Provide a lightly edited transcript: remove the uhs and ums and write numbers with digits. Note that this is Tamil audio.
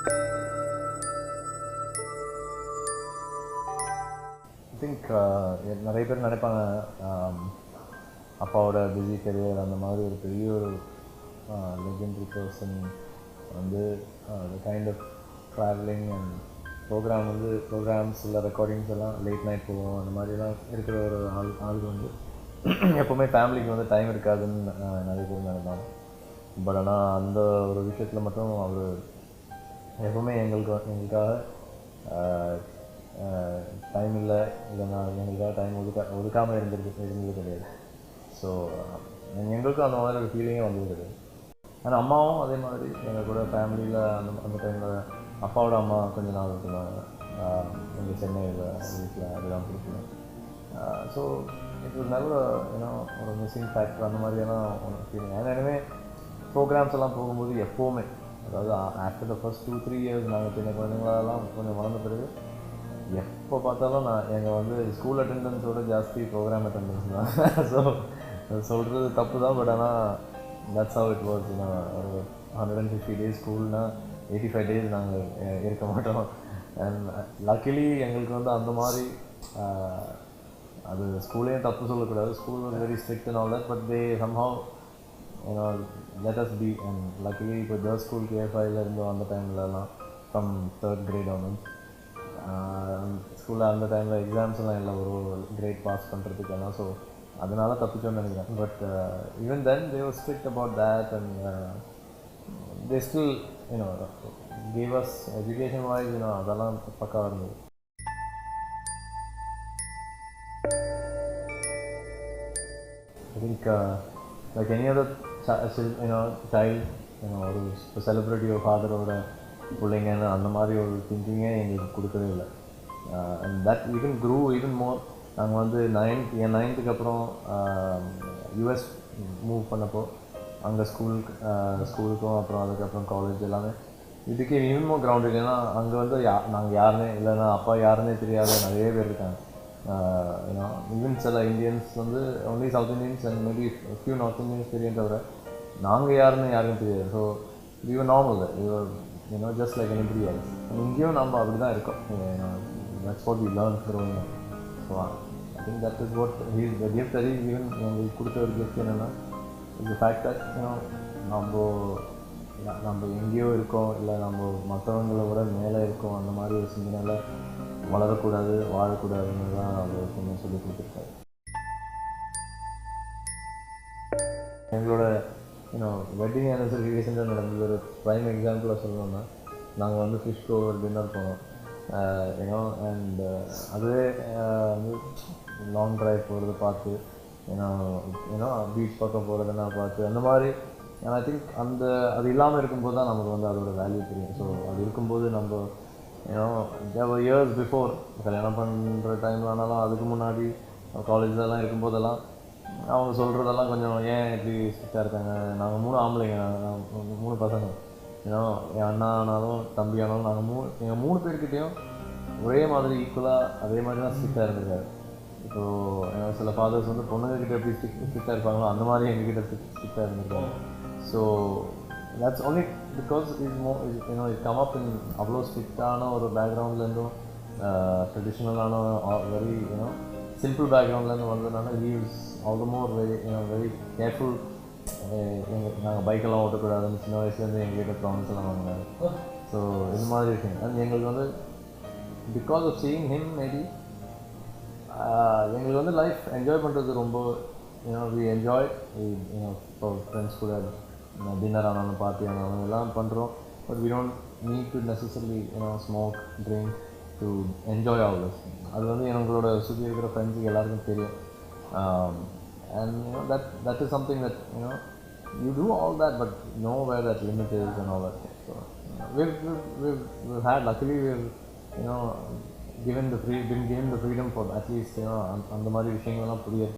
ஐ திங்க் நிறைய பேர் நினைப்பாங்க அப்பாவோட பிஸி கரியர் அந்த மாதிரி ஒரு பெரிய ஒரு லெஜெண்டரி பர்சன் வந்து kind of travelling and programs இல்லை ரெக்கார்டிங்ஸ் எல்லாம் லேட் நைட் போவோம் அந்த மாதிரிலாம் இருக்கிற ஒரு ஆளுக்கு வந்து எப்போவுமே ஃபேமிலிக்கு வந்து டைம் இருக்காதுன்னு நிறைய பேர் நினைப்பாங்க. பட் ஆனால் அந்த ஒரு விஷயத்தில் மட்டும் அவர் எப்போவுமே எங்களுக்காக டைம் இல்லை நான் எங்களுக்காக டைம் ஒதுக்காமல் இருந்தது கிடையாது. ஸோ எங்களுக்கும் அந்த மாதிரி ஒரு ஃபீலிங்கே வந்தது கிடையாது. ஆனால் அம்மாவும் அதே மாதிரி எங்கள் கூட ஃபேமிலியில் அந்த டைமில் அப்பாவோட அம்மா கொஞ்சம் நாள் இருந்தாங்க எங்கள் சென்னையில் வீட்டில் அதுதான் பிடிக்கணும். ஸோ இட் வாஸ் நெவர் ஒரு மிஸ்ஸிங் ஃபேக்டர் அந்த மாதிரியெல்லாம் ஃபீலிங். ஏன்னா ப்ரோக்ராம்ஸ் எல்லாம் போகும்போது எப்போவுமே, அதாவது ஆஃப்டர் த ஃபர்ஸ்ட் 2-3 இயர்ஸ் நாங்கள் சின்ன குழந்தைங்களெல்லாம் கொஞ்சம் வளர்ந்த பிறகு எப்போ பார்த்தாலும் எங்கள் வந்து ஸ்கூல் அட்டெண்டன்ஸோட ஜாஸ்தி ப்ரோக்ராம் அட்டெண்டன்ஸ் தான். ஸோ சொல்கிறது தப்பு தான், பட் ஆனால் தட்ஸ் ஹவ் இட் வாஸ். ஒரு 150 days ஸ்கூல்னால் 85 days நாங்கள் இருக்க மாட்டோம். அண்ட் லக்கிலி எங்களுக்கு வந்து அந்த மாதிரி அது ஸ்கூலையும் தப்பு சொல்லக்கூடாது. School was very strict and all that, but they somehow let us be. And luckily இப்போ கேர்ள்ஸ் ஸ்கூல் KFIயில் இருந்தோம் அந்த டைம்லலாம் ஃப்ரம் 3rd grade onwards. ஸ்கூலில் அந்த டைமில் எக்ஸாம்ஸ் எல்லாம் இல்லை ஒரு கிரேட் பாஸ் பண்ணுறதுக்கெல்லாம். ஸோ அதனால தப்பிச்சோன்னு நினைக்கிறேன். But even then they were strict about that and they still gave us education wise அதெல்லாம் பக்காவாக இருந்தது. I think like any other child ஒரு செலிப்ரிட்டி ஒரு ஃபாதரோட பிள்ளைங்கன்னு அந்த மாதிரி ஒரு திங்கிங்கே எங்களுக்கு கொடுக்கவே இல்லை. And that even grew even more. நாங்கள் வந்து என் 9th அப்புறம் US மூவ் பண்ணப்போ அங்கே ஸ்கூலுக்கும் அப்புறம் அதுக்கப்புறம் காலேஜ் எல்லாமே இதுக்கு ஈவன் மோர் கிரவுண்ட். ஏன்னா அங்கே வந்து நாங்கள் யாருன்னே இல்லைன்னா அப்பா யாருன்னே தெரியாத நிறைய பேர் இருக்காங்க. ஈவன் சில இந்தியன்ஸ் வந்து only south Indians and maybe few north Indians தெரியும், தவிர நாங்கள் யாருன்னு யாருக்கும் தெரியாது. So we were normal there. We were just like anybody else. இங்கேயும் நம்ம அப்படி தான் இருக்கோம். That's what we learned growing up. So I think that is what the gift that he given எங்களுக்கு கொடுத்த ஒரு gift என்னென்னா the fact that நம்ம எங்கேயோ இருக்கோம், இல்லை நம்ம மற்றவங்களை விட மேலே இருக்கோம், அந்த மாதிரி ஒரு சிந்தனையில் வளரக்கூடாது, வாழக்கூடாதுன்னு தான் அவர் எப்பவுமே சொல்லி கொடுத்துருக்காரு. எங்களோட வெட்டிங் ஆனிவர்சரி ரீசெண்டாக நடந்தது ஒரு ப்ரைம் எக்ஸாம்பிளாக சொல்லணும்னா, நாங்கள் வந்து ஃபிஷ் ரோவர் டின்னர் போனோம். அண்ட் அதுவே வந்து லாங் ட்ரைவ் போகிறது பார்த்து, பீச் பக்கம் போகிறதுனா பார்த்து அந்த மாதிரி. ஐ திங்க் அது இல்லாமல் இருக்கும்போது தான் நமக்கு வந்து அதோட வேல்யூ தெரியும். ஸோ அது இருக்கும்போது நம்ம இயர்ஸ் பிஃபோர் கல்யாணம் பண்ணுற டைமில் ஆனாலும் அதுக்கு முன்னாடி காலேஜ்லலாம் இருக்கும்போதெல்லாம் அவங்க சொல்கிறதெல்லாம் கொஞ்சம் ஏன் இப்படி ஸ்ட்ரிக்டாக இருக்காங்க. நாங்கள் 3 ஆம்பளைங்க, 3 பசங்க. என் அண்ணா ஆனாலும் தம்பி ஆனாலும் நாங்கள் எங்கள் 3 பேர்கிட்டையும் ஒரே மாதிரி ஈக்குவலாக அதே மாதிரி தான் ஸ்ட்ரிக்டாக இருந்திருக்காரு. இப்போது சில ஃபாதர்ஸ் வந்து பொண்ணுங்கக்கிட்ட எப்படி ஸ்ட்ரிக்டாக இருப்பாங்களோ அந்த மாதிரி எங்ககிட்ட ஸ்ட்ரிக்டாக இருந்திருக்காரு. So that's only because it come up in அவ்வளோ ஸ்ட்ரிக்டான ஒரு பேக்ரவுண்ட்லேருந்தும் ட்ரெடிஷ்னலான வெரி சிம்பிள் பேக்ரவுண்ட்லேருந்து வந்ததுனால he is all the more very careful. நாங்கள் பைக்கெல்லாம் ஓட்டக்கூடாதுன்னு சின்ன வயசுலேருந்து எங்ககிட்ட ப்ராமிஸ் எல்லாம் வாங்கினாங்க. ஸோ இந்த மாதிரி விஷயம் அண்ட் எங்களுக்கு வந்து because of seeing him maybe எங்களுக்கு வந்து லைஃப் என்ஜாய் பண்ணுறது ரொம்ப we enjoy இப்போ ஃப்ரெண்ட்ஸ் கூட டின்னர் ஆனாலும் பார்ட்டி ஆனாலும் எல்லாம் பண்ணுறோம். But we don't need to necessarily smoke, drink to enjoy all this. அது வந்து எங்களோட சுற்றி இருக்கிற ஃப்ரெண்ட்ஸுக்கு எல்லாருக்கும் தெரியும். And that is something that you do all that, but know where that limit is and all that. So we've had, luckily we've been given the freedom for at least அந்த மாதிரி விஷயங்கள்லாம் புரியாது.